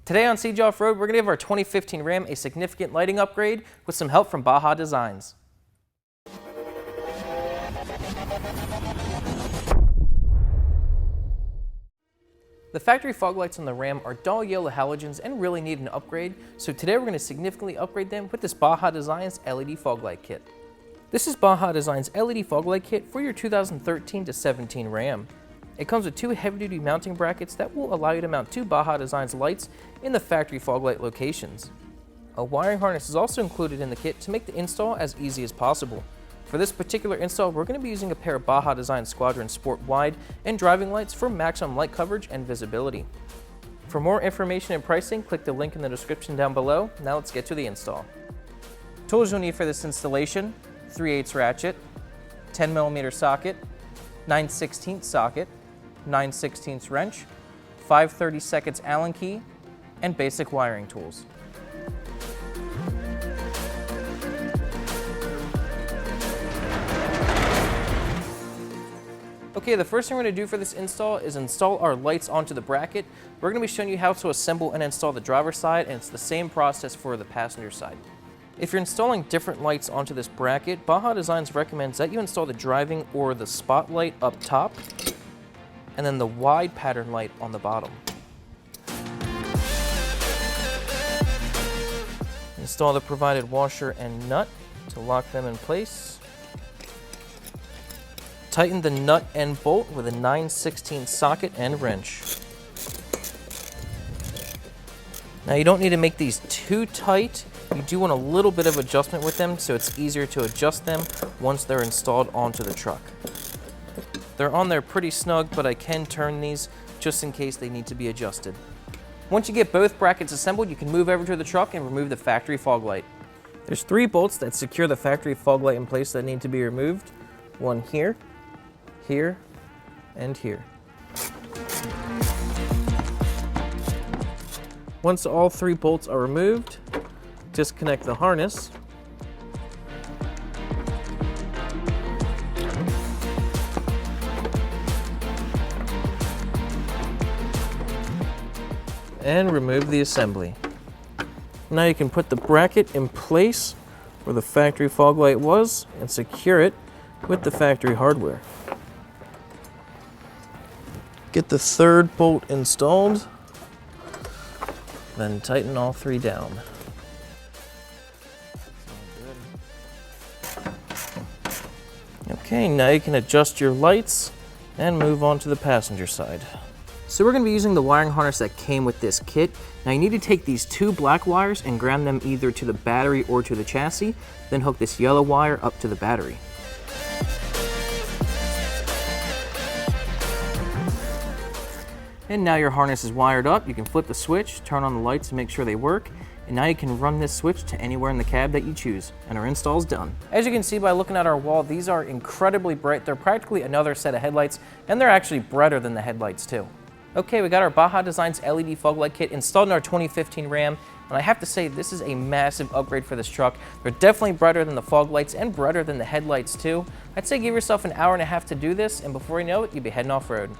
Today on Siege Off-Road, we're going to give our 2015 Ram a significant lighting upgrade with some help from Baja Designs. The factory fog lights on the Ram are dull yellow halogens and really need an upgrade, so today we're going to significantly upgrade them with this Baja Designs LED fog light kit. This is Baja Designs LED fog light kit for your 2013 to 17 Ram. It comes with two heavy-duty mounting brackets that will allow you to mount two Baja Designs lights in the factory fog light locations. A wiring harness is also included in the kit to make the install as easy as possible. For this particular install, we're going to be using a pair of Baja Designs Squadron Sport Wide and driving lights for maximum light coverage and visibility. For more information and pricing, click the link in the description down below. Now let's get to the install. Tools you'll need for this installation: 3/8 ratchet, 10mm socket, 9/16 socket, 9/16 wrench, 5/32 Allen key, and basic wiring tools. Okay, the first thing we're going to do for this install is install our lights onto the bracket. We're going to be showing you how to assemble and install the driver's side, and it's the same process for the passenger side. If you're installing different lights onto this bracket, Baja Designs recommends that you install the driving or the spotlight up top, and then the wide pattern light on the bottom. Install the provided washer and nut to lock them in place. Tighten the nut and bolt with a 9/16 socket and wrench. Now you don't need to make these too tight. You do want a little bit of adjustment with them so it's easier to adjust them once they're installed onto the truck. They're on there pretty snug, but I can turn these just in case they need to be adjusted. Once you get both brackets assembled, you can move over to the truck and remove the factory fog light. There's 3 bolts that secure the factory fog light in place that need to be removed. One here, here, and here. Once all 3 bolts are removed, disconnect the harness. And remove the assembly. Now you can put the bracket in place where the factory fog light was and secure it with the factory hardware. Get the 3rd bolt installed, then tighten all 3 down. Okay, now you can adjust your lights and move on to the passenger side. So we're going to be using the wiring harness that came with this kit. Now you need to take these 2 black wires and ground them either to the battery or to the chassis, then hook this yellow wire up to the battery. And now your harness is wired up. You can flip the switch, turn on the lights to make sure they work, and now you can run this switch to anywhere in the cab that you choose, and our install is done. As you can see by looking at our wall, these are incredibly bright. They're practically another set of headlights, and they're actually brighter than the headlights too. Okay, we got our Baja Designs LED fog light kit installed in our 2015 Ram, and I have to say this is a massive upgrade for this truck. They're definitely brighter than the fog lights and brighter than the headlights too. I'd say give yourself an hour and a half to do this, and before you know it, you'll be heading off-road.